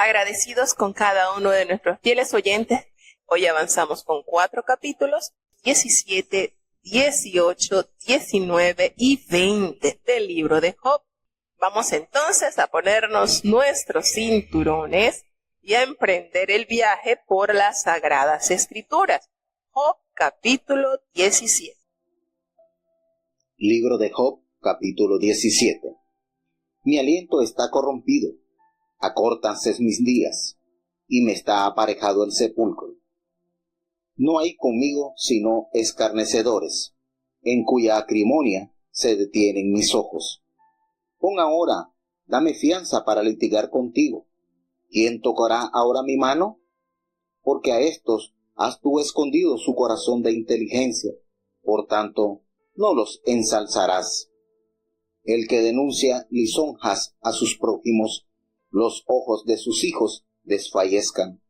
Agradecidos con cada uno de nuestros fieles oyentes, hoy avanzamos con 4 capítulos, 17, 18, 19 y 20 del libro de Job. Vamos entonces a ponernos nuestros cinturones y a emprender el viaje por las Sagradas Escrituras. Job, capítulo 17. Libro de Job, capítulo 17. Mi aliento está corrompido, acórtanse mis días, y me está aparejado el sepulcro. No hay conmigo sino escarnecedores, en cuya acrimonia se detienen mis ojos. Pon ahora, dame fianza para litigar contigo. ¿Quién tocará ahora mi mano? Porque a estos has tú escondido su corazón de inteligencia, por tanto, no los ensalzarás. El que denuncia lisonjas a sus prójimos, los ojos de sus hijos desfallezcan.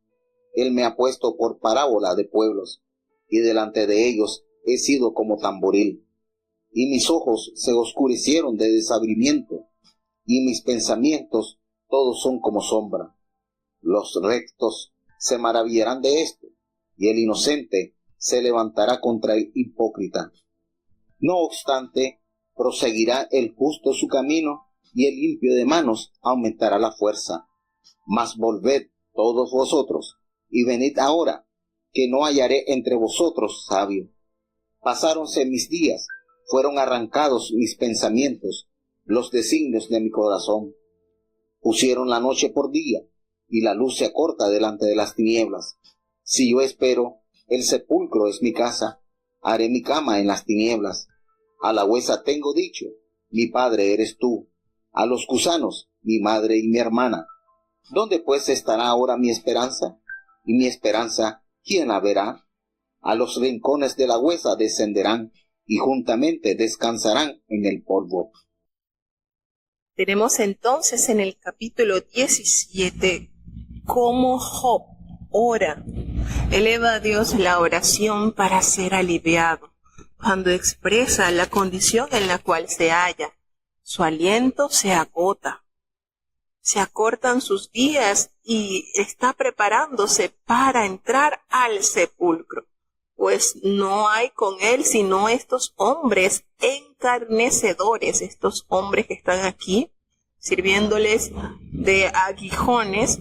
Él me ha puesto por parábola de pueblos, y delante de ellos he sido como tamboril. Y mis ojos se oscurecieron de desabrimiento, y mis pensamientos todos son como sombra. Los rectos se maravillarán de esto, y el inocente se levantará contra el hipócrita. No obstante, proseguirá el justo su camino, y el limpio de manos aumentará la fuerza. Mas volved todos vosotros, y venid ahora, que no hallaré entre vosotros sabio. Pasáronse mis días, fueron arrancados mis pensamientos, los designios de mi corazón. Pusieron la noche por día, y la luz se acorta delante de las tinieblas. Si yo espero, el sepulcro es mi casa, haré mi cama en las tinieblas. A la huesa tengo dicho, mi padre eres tú. A los gusanos, mi madre y mi hermana. ¿Dónde pues estará ahora mi esperanza? Y mi esperanza, ¿quién la verá? A los rincones de la huesa descenderán, y juntamente descansarán en el polvo. Tenemos entonces en el capítulo 17 cómo Job ora, eleva a Dios la oración para ser aliviado, cuando expresa la condición en la cual se halla. Su aliento se agota, se acortan sus días y está preparándose para entrar al sepulcro, pues no hay con él sino estos hombres encarnecedores, estos hombres que están aquí sirviéndoles de aguijones,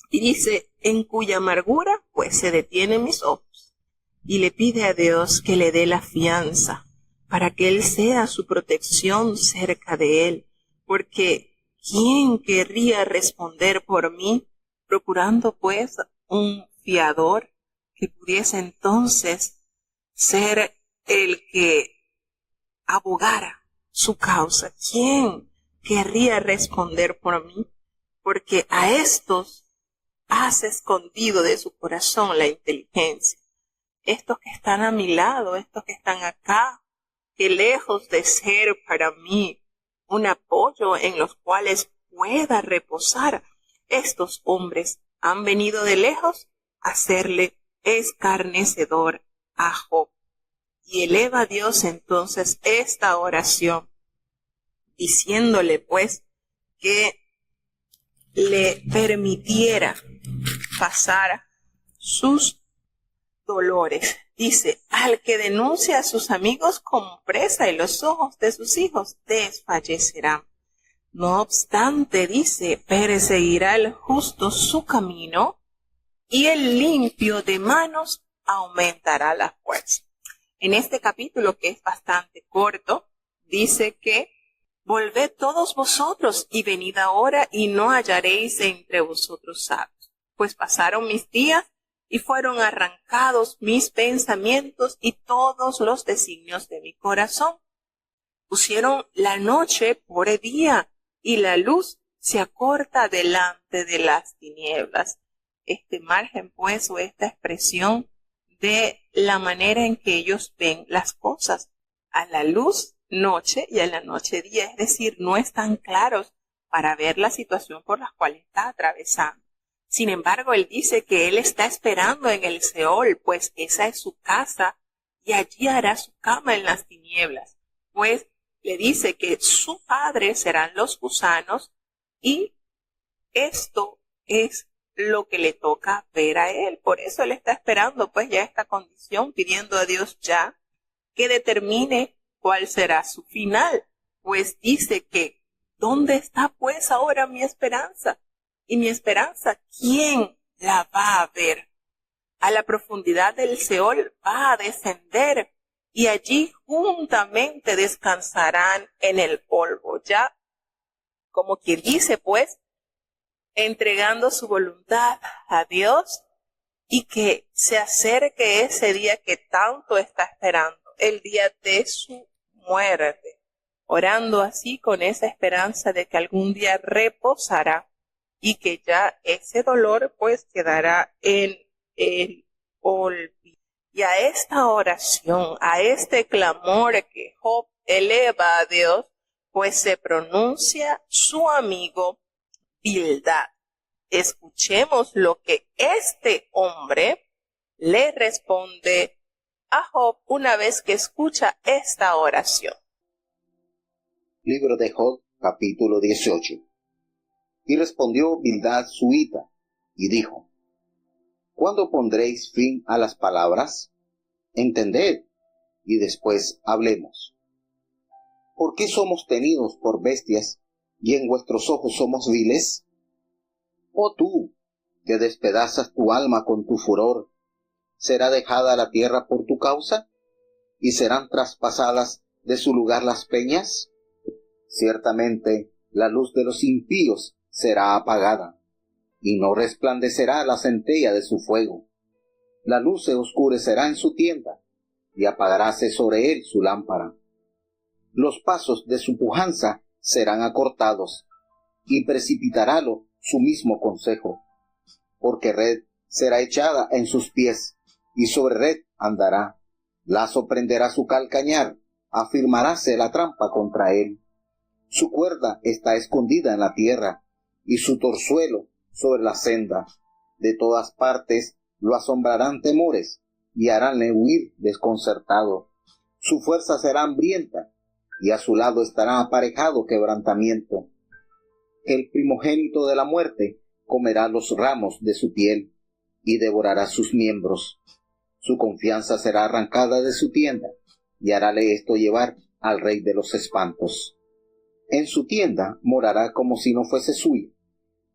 y dice, en cuya amargura pues se detienen mis ojos, y le pide a Dios que le dé la fianza para que él sea su protección cerca de él, porque ¿quién querría responder por mí? Procurando pues un fiador que pudiese entonces ser el que abogara su causa. ¿Quién querría responder por mí? Porque a estos has escondido de su corazón la inteligencia. Estos que están a mi lado, estos que están acá, que lejos de ser para mí un apoyo en los cuales pueda reposar, estos hombres han venido de lejos a hacerle escarnecedor a Job. Y eleva a Dios entonces esta oración, diciéndole pues que le permitiera pasar sus dolores. Dice, al que denuncia a sus amigos como presa, y los ojos de sus hijos desfallecerán. No obstante, dice, perseguirá el justo su camino, y el limpio de manos aumentará la fuerza. En este capítulo, que es bastante corto, dice que volved todos vosotros y venid ahora, y no hallaréis entre vosotros sabios. Pues pasaron mis días y fueron arrancados mis pensamientos y todos los designios de mi corazón. Pusieron la noche por día, y la luz se acorta delante de las tinieblas. Este margen, pues, o esta expresión de la manera en que ellos ven las cosas. A la luz noche y a la noche día, es decir, no están claros para ver la situación por la cual está atravesando. Sin embargo, él dice que él está esperando en el Seol, pues esa es su casa, y allí hará su cama en las tinieblas. Pues le dice que su padre serán los gusanos, y esto es lo que le toca ver a él. Por eso él está esperando pues ya esta condición, pidiendo a Dios ya que determine cuál será su final. Pues dice que, ¿dónde está pues ahora mi esperanza? Y mi esperanza, ¿quién la va a ver? A la profundidad del Seol va a descender y allí juntamente descansarán en el polvo. Ya, como quien dice pues, entregando su voluntad a Dios y que se acerque ese día que tanto está esperando, el día de su muerte, orando así con esa esperanza de que algún día reposará y que ya ese dolor pues quedará en el olvido. Y a esta oración, a este clamor que Job eleva a Dios, pues se pronuncia su amigo Bildad. Escuchemos lo que este hombre le responde a Job una vez que escucha esta oración. Libro de Job, capítulo 18. Y respondió Bildad suita, y dijo: ¿Cuándo pondréis fin a las palabras? Entended, y después hablemos. ¿Por qué somos tenidos por bestias, y en vuestros ojos somos viles? Oh tú, que despedazas tu alma con tu furor, ¿será dejada la tierra por tu causa? ¿Y serán traspasadas de su lugar las peñas? Ciertamente la luz de los impíos será apagada, y no resplandecerá la centella de su fuego. La luz se oscurecerá en su tienda, y apagaráse sobre él su lámpara. Los pasos de su pujanza serán acortados, y precipitarálo su mismo consejo. Porque red será echada en sus pies, y sobre red andará. Lazo prenderá su calcañar, afirmaráse la trampa contra él. Su cuerda está escondida en la tierra, y su torzuelo sobre la senda. De todas partes lo asombrarán temores, y haránle huir desconcertado. Su fuerza será hambrienta, y a su lado estará aparejado quebrantamiento. El primogénito de la muerte comerá los ramos de su piel, y devorará sus miembros. Su confianza será arrancada de su tienda, y harále esto llevar al rey de los espantos. En su tienda morará como si no fuese suyo.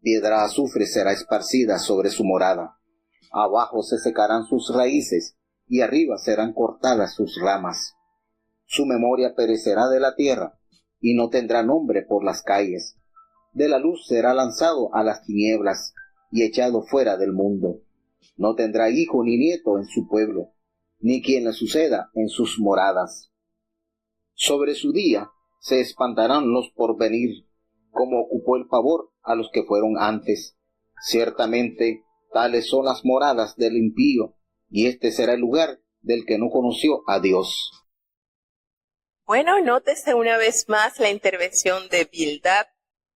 Piedra azufre será esparcida sobre su morada. Abajo se secarán sus raíces, y arriba serán cortadas sus ramas. Su memoria perecerá de la tierra, y no tendrá nombre por las calles. De la luz será lanzado a las tinieblas, y echado fuera del mundo. No tendrá hijo ni nieto en su pueblo, ni quien le suceda en sus moradas. Sobre su día se espantarán los por venir, como ocupó el pavor a los que fueron antes. Ciertamente tales son las moradas del impío, y este será el lugar del que no conoció a Dios. Bueno, nótese una vez más la intervención de Bildad.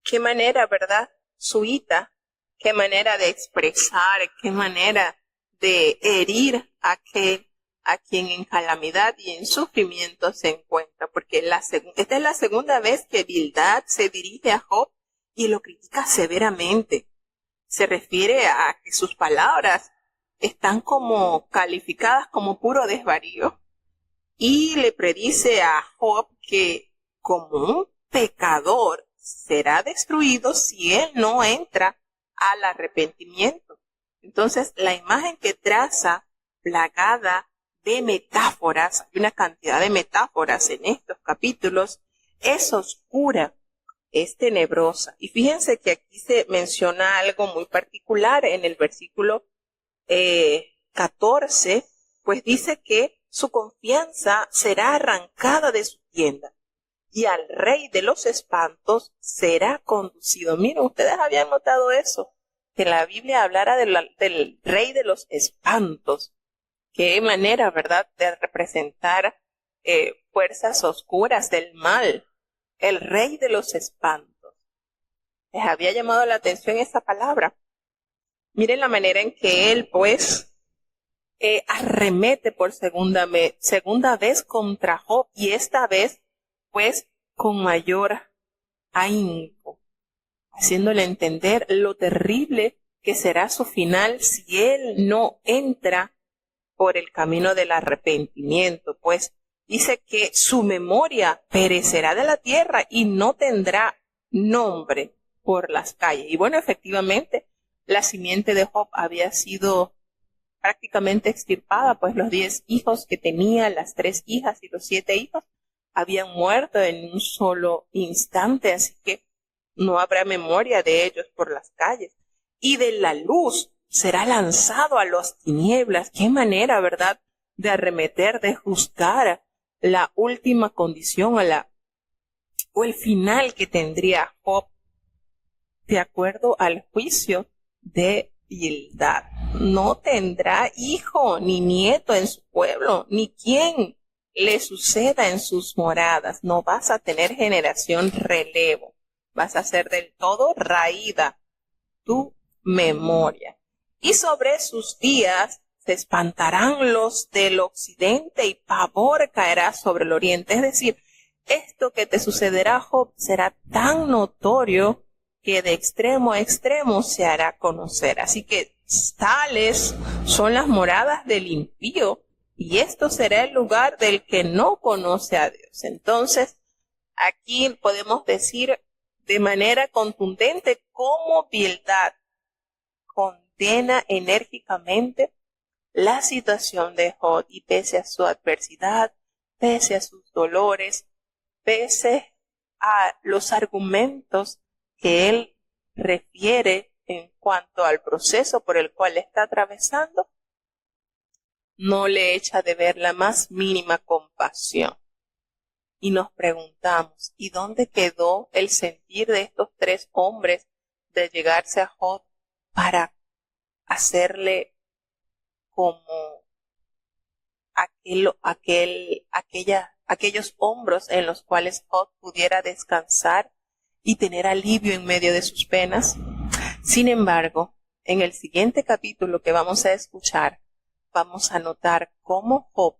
Qué manera, ¿verdad? Suita, qué manera de expresar, qué manera de herir a quien en calamidad y en sufrimiento se encuentra, porque esta es la segunda vez que Bildad se dirige a Job y lo critica severamente. Se refiere a que sus palabras están como calificadas como puro desvarío y le predice a Job que como un pecador será destruido si él no entra al arrepentimiento. Entonces, la imagen que traza, plagada de metáforas, hay una cantidad de metáforas en estos capítulos, es oscura, es tenebrosa. Y fíjense que aquí se menciona algo muy particular en el versículo 14, pues dice que su confianza será arrancada de su tienda y al rey de los espantos será conducido. Miren, ustedes habían notado eso, que la Biblia hablara del rey de los espantos. Qué manera, ¿verdad?, de representar fuerzas oscuras del mal. El rey de los espantos. Les había llamado la atención esa palabra. Miren la manera en que él, pues, arremete por segunda vez contra Job, y esta vez, pues, con mayor ahínco, haciéndole entender lo terrible que será su final si él no entra por el camino del arrepentimiento, pues dice que su memoria perecerá de la tierra y no tendrá nombre por las calles. Y bueno, efectivamente, la simiente de Job había sido prácticamente extirpada, pues los 10 hijos que tenía, las 3 hijas y los 7 hijos, habían muerto en un solo instante, así que no habrá memoria de ellos por las calles. Y de la luz será lanzado a las tinieblas. Qué manera, ¿verdad?, de arremeter, de juzgar la última condición o el final que tendría Job de acuerdo al juicio de Bildad. No tendrá hijo ni nieto en su pueblo, ni quien le suceda en sus moradas. No vas a tener generación relevo. Vas a ser del todo raída tu memoria. Y sobre sus días se espantarán los del occidente y pavor caerá sobre el oriente. Es decir, esto que te sucederá, Job, será tan notorio que de extremo a extremo se hará conocer. Así que tales son las moradas del impío, y esto será el lugar del que no conoce a Dios. Entonces, aquí podemos decir de manera contundente cómo Bildad condena enérgicamente la situación de Job, y pese a su adversidad, pese a sus dolores, pese a los argumentos que él refiere en cuanto al proceso por el cual está atravesando, no le echa de ver la más mínima compasión. Y nos preguntamos, ¿y dónde quedó el sentir de estos 3 hombres de llegarse a Job para hacerle como aquellos hombros en los cuales Job pudiera descansar y tener alivio en medio de sus penas? Sin embargo, en el siguiente capítulo que vamos a escuchar, vamos a notar cómo Job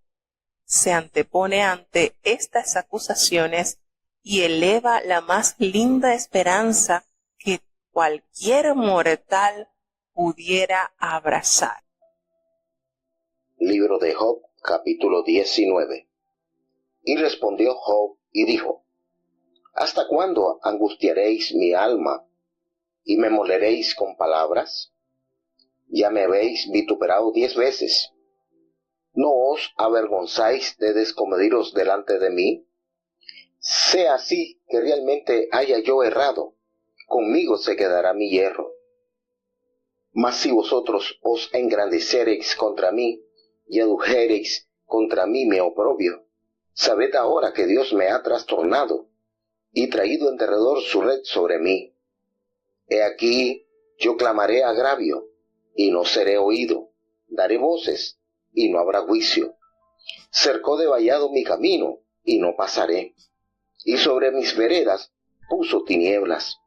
se antepone ante estas acusaciones y eleva la más linda esperanza que cualquier mortal pudiera abrazar. Libro de Job, capítulo 19. Y respondió Job y dijo: ¿Hasta cuándo angustiaréis mi alma y me moleréis con palabras? Ya me habéis vituperado 10 veces. ¿No os avergonzáis de descomediros delante de mí? Sea así que realmente haya yo errado, conmigo se quedará mi hierro. Mas si vosotros os engrandecereis contra mí y adujereis contra mí mi oprobio, sabed ahora que Dios me ha trastornado y traído en derredor su red sobre mí. He aquí, yo clamaré agravio y no seré oído, daré voces y no habrá juicio. Cercó de vallado mi camino y no pasaré, y sobre mis veredas puso tinieblas.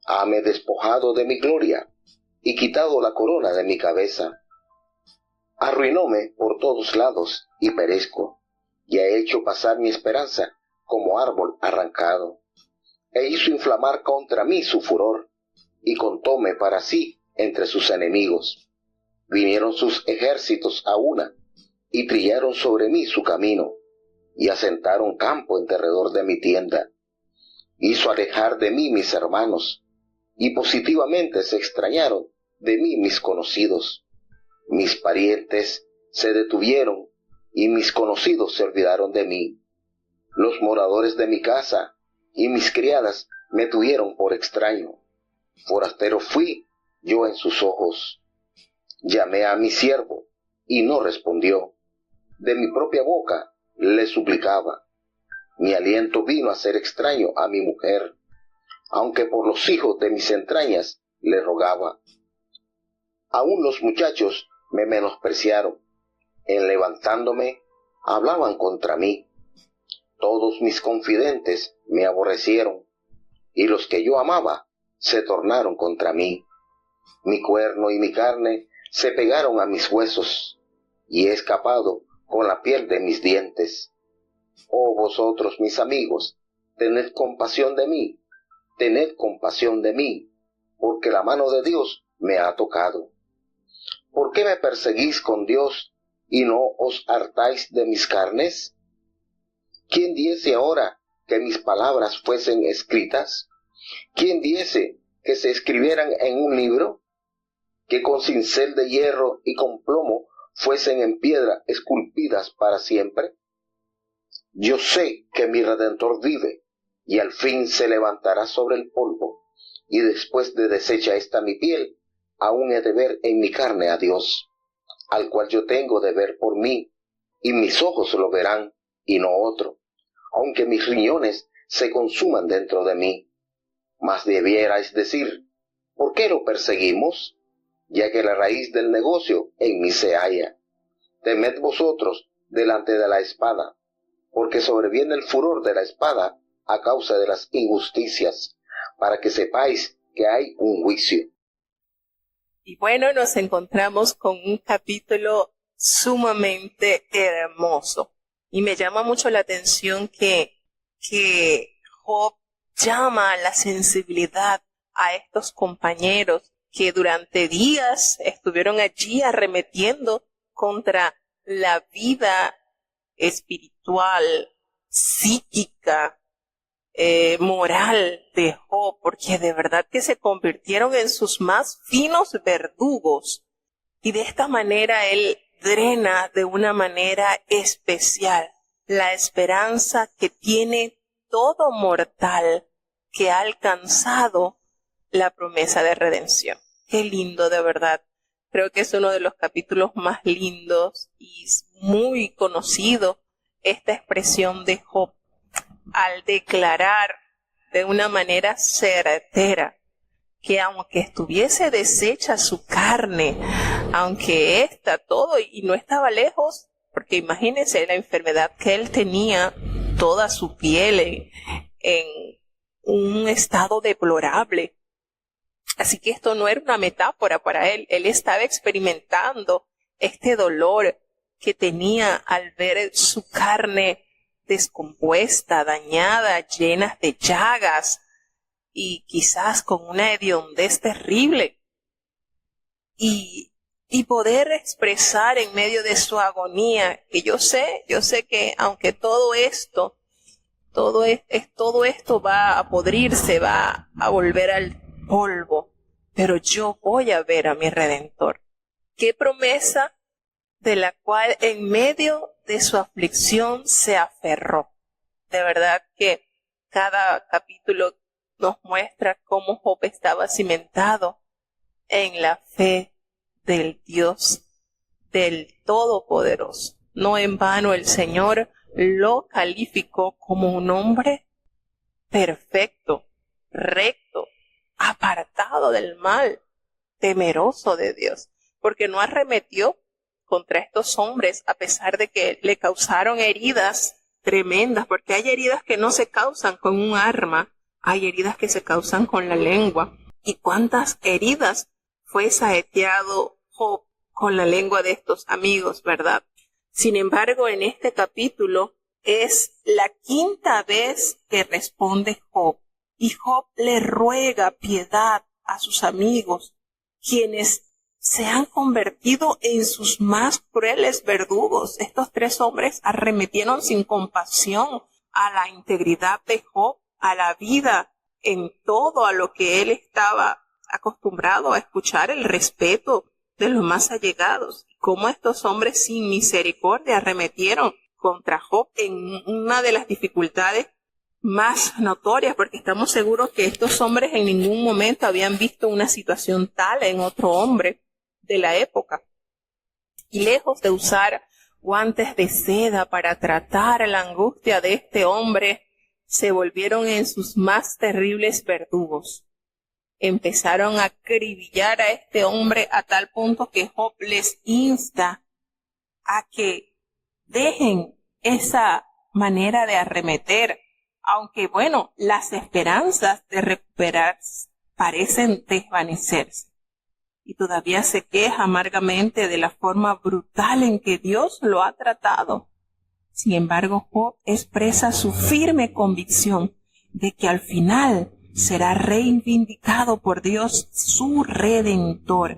Hame despojado de mi gloria y quitado la corona de mi cabeza. Arruinóme por todos lados y perezco, y ha hecho pasar mi esperanza como árbol arrancado. E hizo inflamar contra mí su furor, y contóme para sí entre sus enemigos. Vinieron sus ejércitos a una, y trillaron sobre mí su camino, y asentaron campo en derredor de mi tienda. Hizo alejar de mí mis hermanos, y positivamente se extrañaron de mí mis conocidos. Mis parientes se detuvieron, y mis conocidos se olvidaron de mí. Los moradores de mi casa y mis criadas me tuvieron por extraño. Forastero fui yo en sus ojos. Llamé a mi siervo, y no respondió. De mi propia boca le suplicaba. Mi aliento vino a ser extraño a mi mujer, aunque por los hijos de mis entrañas le rogaba. Aún los muchachos me menospreciaron. En levantándome, hablaban contra mí. Todos mis confidentes me aborrecieron, y los que yo amaba se tornaron contra mí. Mi cuerno y mi carne se pegaron a mis huesos, y he escapado con la piel de mis dientes. Oh vosotros, mis amigos, tened compasión de mí, porque la mano de Dios me ha tocado. ¿Por qué me perseguís con Dios y no os hartáis de mis carnes? ¿Quién diese ahora que mis palabras fuesen escritas? ¿Quién diese que se escribieran en un libro? Que con cincel de hierro y con plomo fuesen en piedra esculpidas para siempre. Yo sé que mi Redentor vive, y al fin se levantará sobre el polvo, y después de deshecha esta mi piel, aún he de ver en mi carne a Dios, al cual yo tengo de ver por mí, y mis ojos lo verán, y no otro, aunque mis riñones se consuman dentro de mí. Mas debierais decir, ¿por qué lo perseguimos? Ya que la raíz del negocio en mí se halla. Temed vosotros delante de la espada, porque sobreviene el furor de la espada a causa de las injusticias, para que sepáis que hay un juicio. Y bueno, nos encontramos con un capítulo sumamente hermoso. Y me llama mucho la atención que Job llama a la sensibilidad a estos compañeros que durante días estuvieron allí arremetiendo contra la vida espiritual, psíquica, moral de Job, porque de verdad que se convirtieron en sus más finos verdugos. Y de esta manera él drena de una manera especial la esperanza que tiene todo mortal que ha alcanzado la promesa de redención. Qué lindo, de verdad. Creo que es uno de los capítulos más lindos y muy conocido esta expresión de Job al declarar de una manera certera que aunque estuviese deshecha su carne, aunque todo y no estaba lejos, porque imagínense la enfermedad que él tenía, toda su piel en un estado deplorable. Así que esto no era una metáfora para él. Él estaba experimentando este dolor que tenía al ver su carne descompuesta, dañada, llena de llagas y quizás con una hediondez terrible. Y poder expresar en medio de su agonía, que yo sé que aunque todo esto va a podrirse, va a volver al polvo, pero yo voy a ver a mi Redentor. Qué promesa de la cual en medio de su aflicción se aferró. De verdad que cada capítulo nos muestra cómo Job estaba cimentado en la fe del Dios, del Todopoderoso. No en vano el Señor lo calificó como un hombre perfecto, recto, apartado del mal, temeroso de Dios, porque no arremetió contra estos hombres a pesar de que le causaron heridas tremendas, porque hay heridas que no se causan con un arma, hay heridas que se causan con la lengua. ¿Y cuántas heridas fue saeteado Job con la lengua de estos amigos, verdad? Sin embargo, en este capítulo es la quinta vez que responde Job, y Job le ruega piedad a sus amigos, quienes se han convertido en sus más crueles verdugos. Estos tres hombres arremetieron sin compasión a la integridad de Job, a la vida en todo a lo que él estaba acostumbrado a escuchar, el respeto de los más allegados. Cómo estos hombres sin misericordia arremetieron contra Job en una de las dificultades más notorias, porque estamos seguros que estos hombres en ningún momento habían visto una situación tal en otro hombre de la época. Y lejos de usar guantes de seda para tratar la angustia de este hombre, se volvieron en sus más terribles verdugos. Empezaron a acribillar a este hombre a tal punto que Job les insta a que dejen esa manera de arremeter, aunque bueno, las esperanzas de recuperar parecen desvanecerse. Y todavía se queja amargamente de la forma brutal en que Dios lo ha tratado. Sin embargo, Job expresa su firme convicción de que al final será reivindicado por Dios, su Redentor.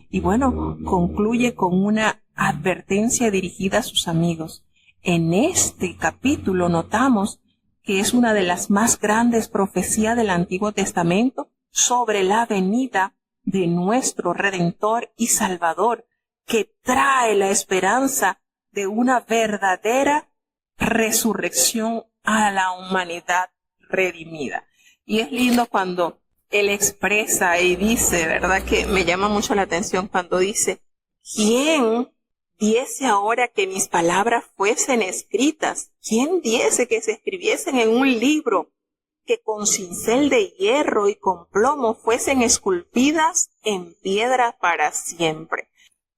Y bueno, concluye con una advertencia dirigida a sus amigos. En este capítulo notamos que es una de las más grandes profecías del Antiguo Testamento sobre la venida de nuestro Redentor y Salvador, que trae la esperanza de una verdadera resurrección a la humanidad redimida. Y es lindo cuando él expresa y dice, ¿verdad? Que me llama mucho la atención cuando dice, ¿quién diese ahora que mis palabras fuesen escritas? ¿Quién diese que se escribiesen en un libro, que con cincel de hierro y con plomo fuesen esculpidas en piedra para siempre?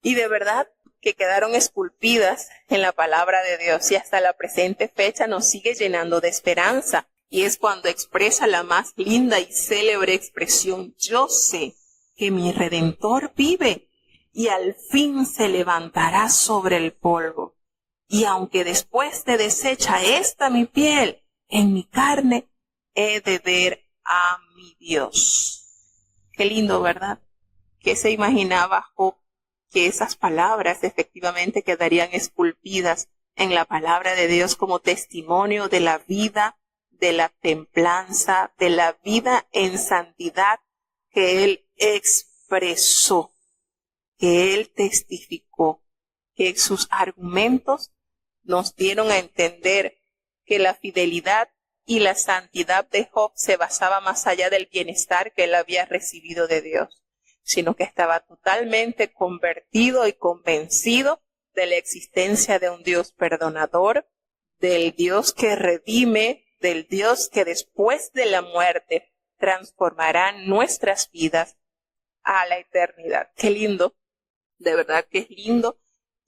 Y de verdad que quedaron esculpidas en la palabra de Dios y hasta la presente fecha nos sigue llenando de esperanza. Y es cuando expresa la más linda y célebre expresión, yo sé que mi Redentor vive y al fin se levantará sobre el polvo. Y aunque después de deshecha esta mi piel, en mi carne he de ver a mi Dios. Qué lindo, ¿verdad? ¿Qué se imaginaba Job? Que esas palabras efectivamente quedarían esculpidas en la palabra de Dios como testimonio de la vida, de la templanza, de la vida en santidad que él expresó, que él testificó, que sus argumentos nos dieron a entender que la fidelidad y la santidad de Job se basaba más allá del bienestar que él había recibido de Dios, sino que estaba totalmente convertido y convencido de la existencia de un Dios perdonador, del Dios que redime, del Dios que después de la muerte transformará nuestras vidas a la eternidad. Qué lindo, de verdad que es lindo.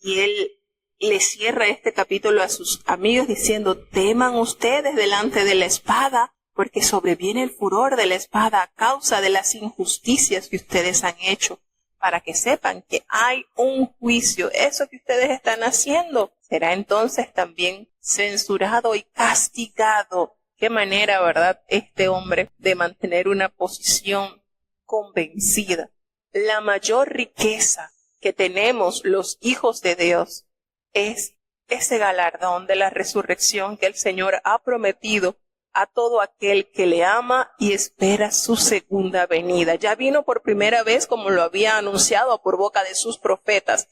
Y él le cierra este capítulo a sus amigos diciendo, teman ustedes delante de la espada, porque sobreviene el furor de la espada a causa de las injusticias que ustedes han hecho, para que sepan que hay un juicio. Eso que ustedes están haciendo será entonces también censurado y castigado. Qué manera, ¿verdad?, este hombre de mantener una posición convencida. La mayor riqueza que tenemos los hijos de Dios es ese galardón de la resurrección que el Señor ha prometido a todo aquel que le ama y espera su segunda venida. Ya vino por primera vez, como lo había anunciado por boca de sus profetas,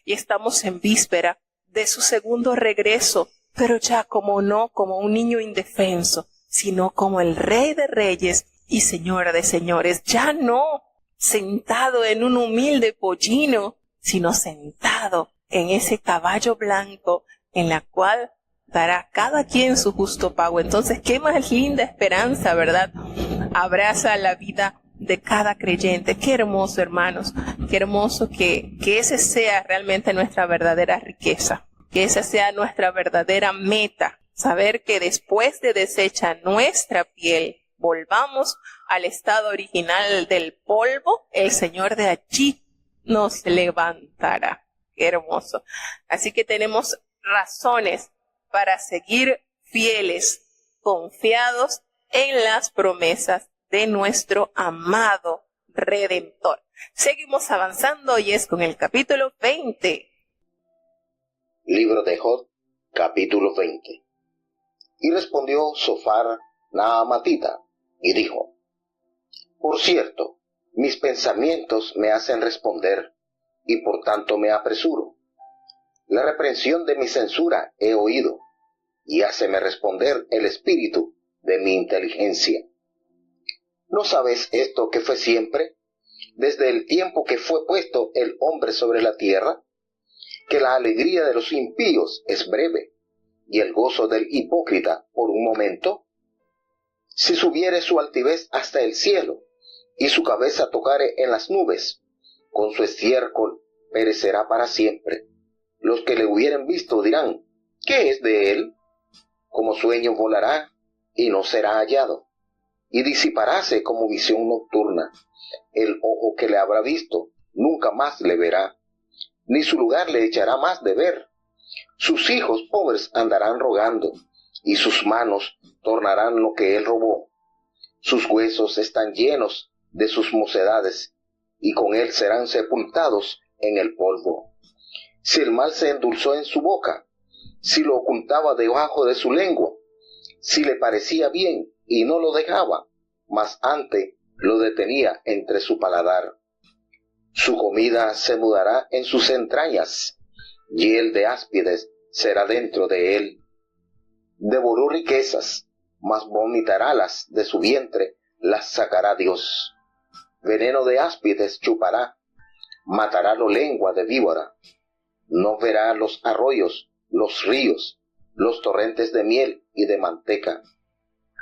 y estamos en víspera de su segundo regreso, pero ya como no como un niño indefenso, sino como el Rey de Reyes y Señora de Señores, ya no sentado en un humilde pollino, sino sentado en ese caballo blanco en la cual dará cada quien su justo pago. Entonces, qué más linda esperanza, ¿verdad? Abraza la vida de cada creyente. Qué hermoso, hermanos, qué hermoso que ese sea realmente nuestra verdadera riqueza, que esa sea nuestra verdadera meta, saber que después de deshecha nuestra piel, volvamos al estado original del polvo, el Señor de allí nos levantará. Qué hermoso. Así que tenemos razones para seguir fieles, confiados en las promesas de nuestro amado Redentor. Seguimos avanzando y es con el capítulo 20. Libro de Job, capítulo 20. Y respondió Sofar Naamatita, y dijo, por cierto, mis pensamientos me hacen responder, y por tanto me apresuro. La reprensión de mi censura he oído, y háceme responder el espíritu de mi inteligencia. ¿No sabes esto que fue siempre, desde el tiempo que fue puesto el hombre sobre la tierra? Que la alegría de los impíos es breve, y el gozo del hipócrita por un momento. Si subiere su altivez hasta el cielo, y su cabeza tocare en las nubes, con su estiércol perecerá para siempre. Los que le hubieren visto dirán, ¿qué es de él? Como sueño volará, y no será hallado, y disiparáse como visión nocturna. El ojo que le habrá visto nunca más le verá, ni su lugar le echará más de ver. Sus hijos pobres andarán rogando, y sus manos tornarán lo que él robó. sus huesos están llenos de sus mocedades, y con él serán sepultados en el polvo. Si el mal se endulzó en su boca, si lo ocultaba debajo de su lengua, si le parecía bien y no lo dejaba, mas antes lo detenía entre su paladar. Su comida se mudará en sus entrañas, hiel de áspides será dentro de él. Devoró riquezas, mas vomitarálas de su vientre, las sacará Dios. Veneno de áspides chupará, matará la lengua de víbora. No verá los arroyos, los ríos, los torrentes de miel y de manteca.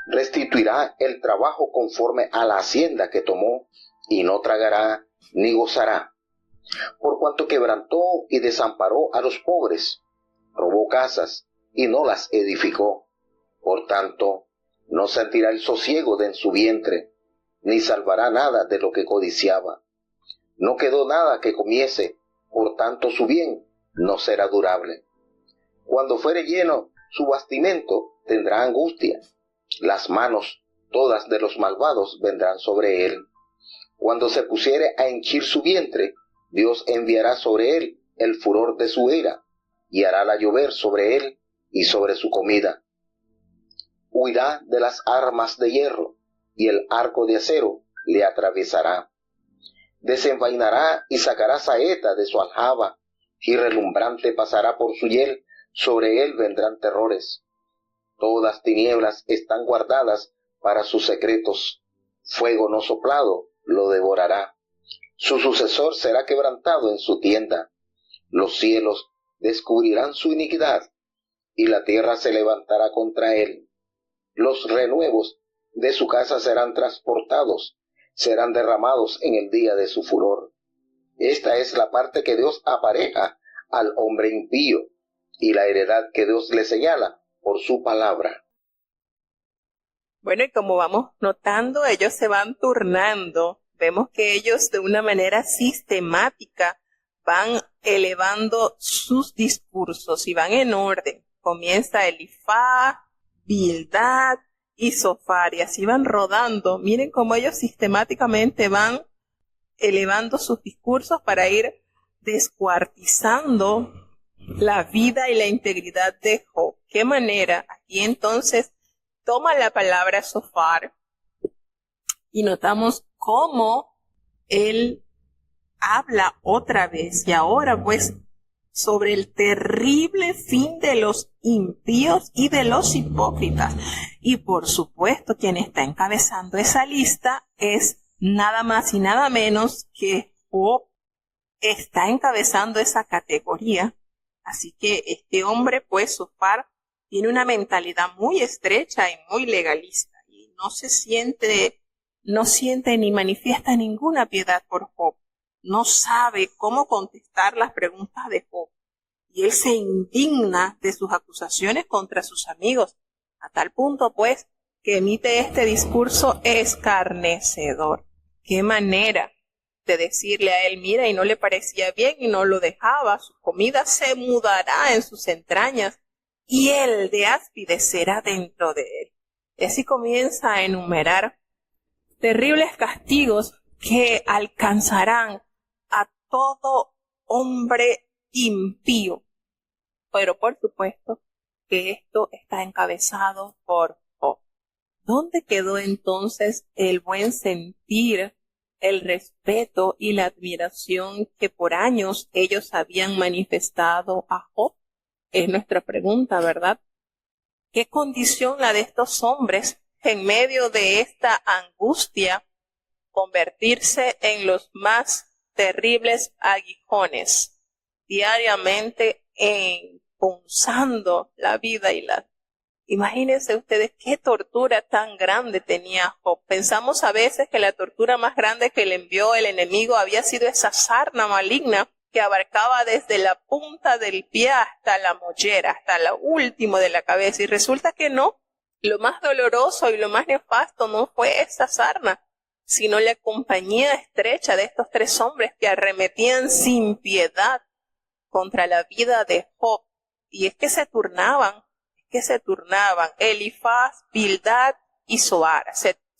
Restituirá el trabajo conforme a la hacienda que tomó, y no tragará ni gozará. Por cuanto quebrantó y desamparó a los pobres, robó casas y no las edificó. Por tanto, no sentirá el sosiego de en su vientre, ni salvará nada de lo que codiciaba. No quedó nada que comiese, por tanto su bien no será durable. Cuando fuere lleno su bastimento, tendrá angustia. Las manos todas de los malvados vendrán sobre él. Cuando se pusiere a henchir su vientre, Dios enviará sobre él el furor de su ira, y harála llover sobre él y sobre su comida. Huirá de las armas de hierro, y el arco de acero le atravesará. Desenvainará y sacará saeta de su aljaba, y relumbrante pasará por su hiel, sobre él vendrán terrores. Todas tinieblas están guardadas para sus secretos, fuego no soplado lo devorará. Su sucesor será quebrantado en su tienda. Los cielos descubrirán su iniquidad, y la tierra se levantará contra él. Los renuevos de su casa serán transportados, serán derramados en el día de su furor. Esta es la parte que Dios apareja al hombre impío, y la heredad que Dios le señala por su palabra. Bueno, y como vamos notando, ellos se van turnando. Vemos que ellos de una manera sistemática van elevando sus discursos y van en orden. Comienza Elifaz, Bildad y Zofar, y así van rodando. Miren cómo ellos sistemáticamente van elevando sus discursos para ir descuartizando la vida y la integridad de Job. ¿Qué manera? Aquí entonces toma la palabra Zofar y notamos cómo él habla otra vez, y ahora pues sobre el terrible fin de los impíos y de los hipócritas. Y por supuesto, quien está encabezando esa lista es nada más y nada menos que Job. Está encabezando esa categoría. Así que este hombre, pues, Zofar, tiene una mentalidad muy estrecha y muy legalista, y no siente ni manifiesta ninguna piedad por Job. No sabe cómo contestar las preguntas de Job, y él se indigna de sus acusaciones contra sus amigos, a tal punto, pues, que emite este discurso escarnecedor. ¡Qué manera de decirle a él, mira, y no le parecía bien y no lo dejaba, su comida se mudará en sus entrañas, y el de áspides será dentro de él! Y así comienza a enumerar terribles castigos que alcanzarán a todo hombre impío. Pero por supuesto que esto está encabezado por Job. ¿Dónde quedó entonces el buen sentir, el respeto y la admiración que por años ellos habían manifestado a Job? Es nuestra pregunta, ¿verdad? ¿Qué condición la de estos hombres en medio de esta angustia convertirse en los más terribles aguijones, diariamente punzando la vida y la... Imagínense ustedes qué tortura tan grande tenía Job. Pensamos a veces que la tortura más grande que le envió el enemigo había sido esa sarna maligna que abarcaba desde la punta del pie hasta la mollera, hasta lo último de la cabeza. Y resulta que no. Lo más doloroso y lo más nefasto no fue esa sarna, sino la compañía estrecha de estos tres hombres que arremetían sin piedad contra la vida de Job. Y es que se turnaban, Elifaz, Bildad y Zoar.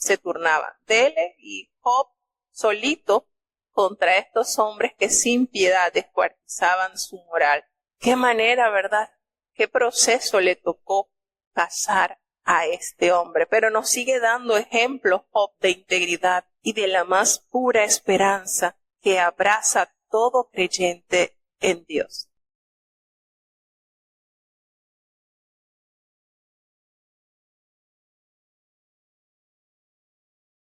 se turnaban. Dele y Job solito contra estos hombres que sin piedad descuartizaban su moral. Qué manera, ¿verdad? Qué proceso le tocó pasar a este hombre. Pero nos sigue dando ejemplos, Job, de integridad y de la más pura esperanza que abraza todo creyente en Dios.